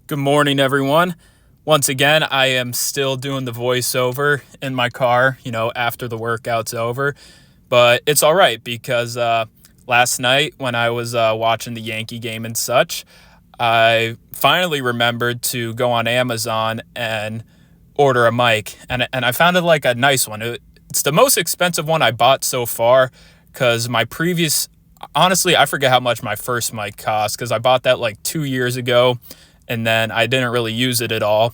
Good morning, everyone. Once again, I am still doing the voiceover in my car, after the workout's over. But it's all right because last night when I was watching the Yankee game and such, I finally remembered to go on Amazon and order a mic. And I found it like a nice one. It's the most expensive one I bought so far because honestly, I forget how much my first mic cost because I bought that like 2 years ago and then I didn't really use it at all.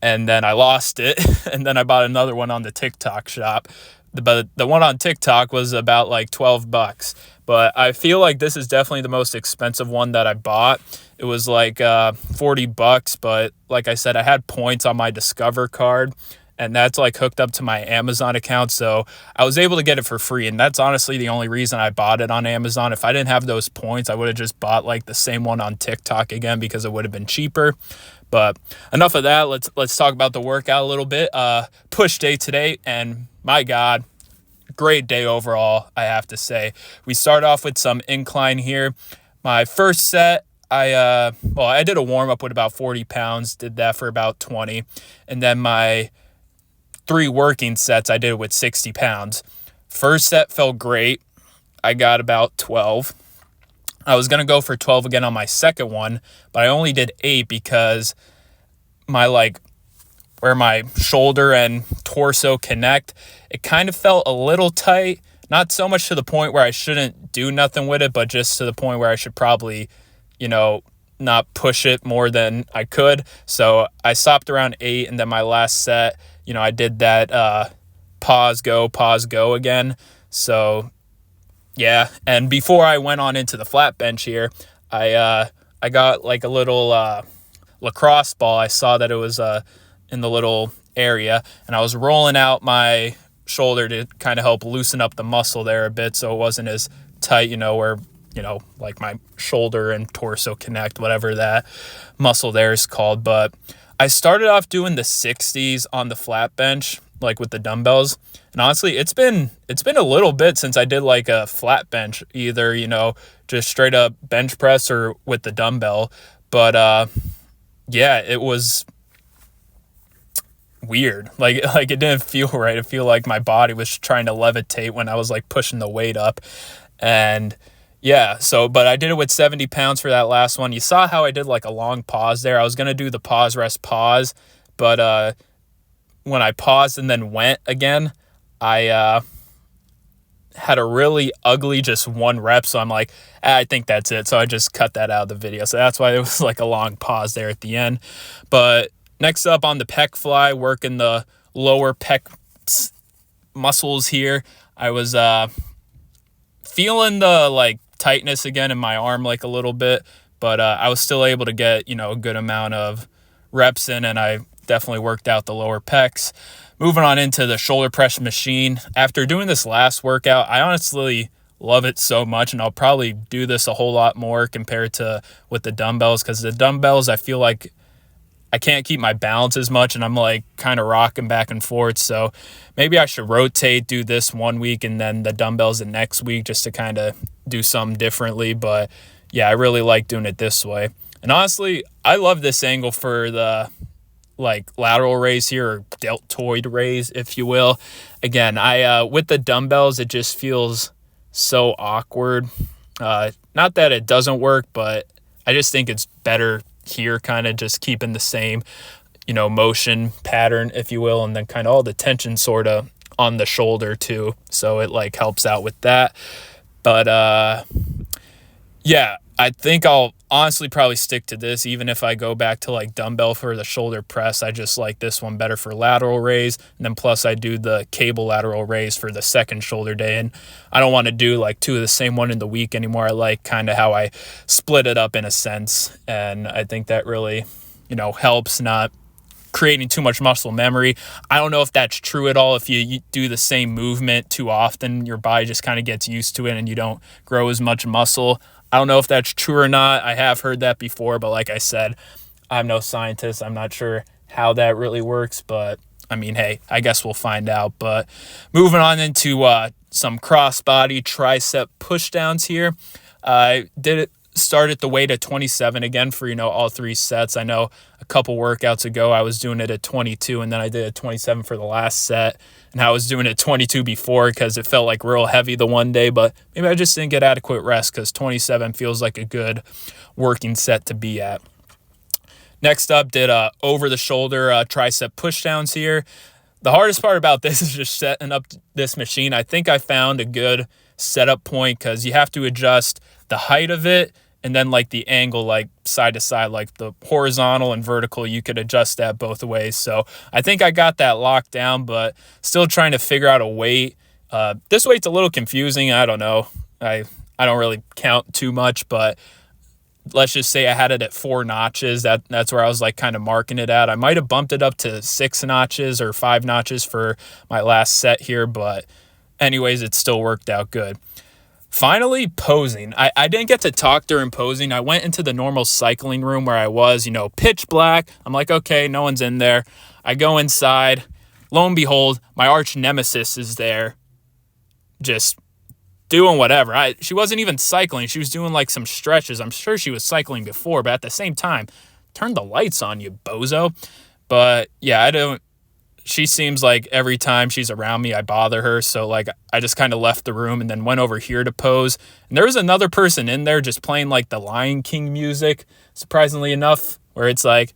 And then I lost it. And then I bought another one on the TikTok shop. But the one on TikTok was about like $12. But I feel like this is definitely the most expensive one that I bought. It was like $40. But like I said, I had points on my Discover card. And that's like hooked up to my Amazon account. So I was able to get it for free. And that's honestly the only reason I bought it on Amazon. If I didn't have those points, I would have just bought like the same one on TikTok again because it would have been cheaper. But enough of that. Let's talk about the workout a little bit. Push day today. And my God, great day overall, I have to say. We start off with some incline here. My first set, I did a warm-up with about 40 pounds. Did that for about 20. And then my 3 working sets, I did it with 60 pounds. First set felt great. I got about 12. I was going to go for 12 again on my second one, but I only did 8 because where my shoulder and torso connect, it kind of felt a little tight. Not so much to the point where I shouldn't do nothing with it, but just to the point where I should probably, not push it more than I could. So I stopped around 8, and then my last set, I did that pause, go again. So, yeah. And before I went on into the flat bench here, I got like a little lacrosse ball. I saw that it was in the little area, and I was rolling out my shoulder to kind of help loosen up the muscle there a bit so it wasn't as tight, where like my shoulder and torso connect, whatever that muscle there is called. But I started off doing the 60s on the flat bench, like with the dumbbells. And honestly, it's been a little bit since I did like a flat bench, either, just straight up bench press or with the dumbbell. But yeah, it was weird. Like it didn't feel right. It felt like my body was trying to levitate when I was like pushing the weight up. And yeah, but I did it with 70 pounds for that last one. You saw how I did like a long pause there. I was going to do the pause, rest, pause. But when I paused and then went again, I had a really ugly just 1 rep. So I'm like, I think that's it. So I just cut that out of the video. So that's why it was like a long pause there at the end. But next up on the pec fly, working the lower pec muscles here. I was feeling the tightness again in my arm like a little bit, but I was still able to get a good amount of reps in, and I definitely worked out the lower pecs. Moving on into the shoulder press machine. After doing this last workout, I honestly love it so much, and I'll probably do this a whole lot more compared to with the dumbbells, because the dumbbells, I feel like I can't keep my balance as much, and I'm like kind of rocking back and forth. So maybe I should rotate, do this 1 week and then the dumbbells the next week, just to kind of do something differently. But yeah, I really like doing it this way. And honestly, I love this angle for the lateral raise here, or deltoid raise, if you will. Again, with the dumbbells, it just feels so awkward. Not that it doesn't work, but I just think it's better here, kind of just keeping the same, motion pattern, if you will, and then kind of all the tension sort of on the shoulder too. So it helps out with that. But yeah, I think I'll honestly probably stick to this, even if I go back to dumbbell for the shoulder press. I just like this one better for lateral raise, and then plus I do the cable lateral raise for the second shoulder day, and I don't want to do 2 of the same one in the week anymore. I like kind of how I split it up in a sense, and I think that really helps not creating too much muscle memory. I don't know if that's true at all. If you do the same movement too often, your body just kind of gets used to it and you don't grow as much muscle. I don't know if that's true or not. I have heard that before, but like I said, I'm no scientist. I'm not sure how that really works, but I mean, hey, I guess we'll find out. But moving on into some crossbody tricep pushdowns here. I did started the weight at 27 again for, all 3 sets. I know a couple workouts ago I was doing it at 22, and then I did a 27 for the last set, and I was doing it 22 before because it felt like real heavy the one day, but maybe I just didn't get adequate rest because 27 feels like a good working set to be at. Next up, did over the shoulder tricep pushdowns here. The hardest part about this is just setting up this machine. I think I found a good setup point because you have to adjust the height of it and then like the angle, like side to side, like the horizontal and vertical, you could adjust that both ways. So I think I got that locked down, but still trying to figure out a weight. This weight's a little confusing. I don't know. I don't really count too much, but let's just say I had it at 4 notches. That's where I was like kind of marking it at. I might have bumped it up to 6 notches or 5 notches for my last set here, but anyways, it still worked out good. Finally, posing. I didn't get to talk during posing. I went into the normal cycling room where I was, pitch black. I'm like, okay, no one's in there. I go inside. Lo and behold, my arch nemesis is there just doing whatever. She wasn't even cycling. She was doing like some stretches. I'm sure she was cycling before, but at the same time, turn the lights on, you bozo. But yeah, she seems like every time she's around me, I bother her. So like I just kind of left the room and then went over here to pose. And there was another person in there just playing like the Lion King music, surprisingly enough, where it's like,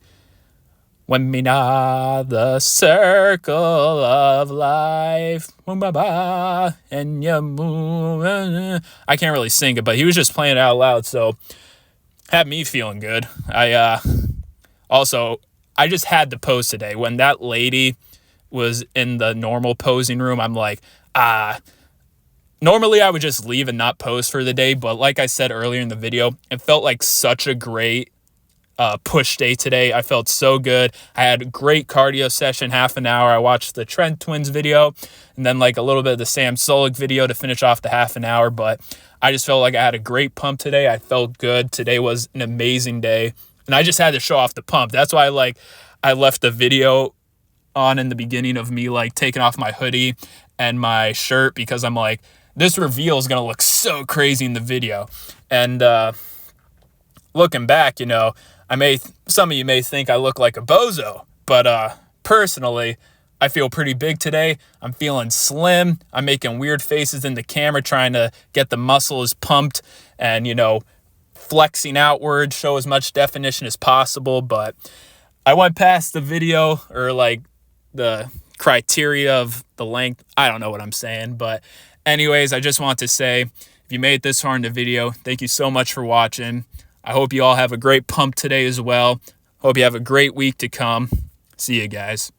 when me na the circle of life, and you move. I can't really sing it, but he was just playing it out loud, so had me feeling good. I just had to pose today. When that lady was in the normal posing room, I'm like, normally I would just leave and not pose for the day, but like I said earlier in the video, it felt like such a great push day today. I felt so good. I had a great cardio session, half an hour. I watched the Trent Twins video and then like a little bit of the Sam Solik video to finish off the half an hour, but I just felt like I had a great pump today. I felt good. Today was an amazing day, and I just had to show off the pump. That's why I left the video on in the beginning of me like taking off my hoodie and my shirt, because I'm like, this reveal is going to look so crazy in the video. And looking back, some of you may think I look like a bozo, but personally, I feel pretty big today. I'm feeling slim. I'm making weird faces in the camera, trying to get the muscles pumped and, flexing outward, show as much definition as possible. But I went past the video, or like the criteria of the length. I don't know what I'm saying. But anyways, I just want to say, if you made it this far in the video, thank you so much for watching. I hope you all have a great pump today as well. Hope you have a great week to come. See you guys.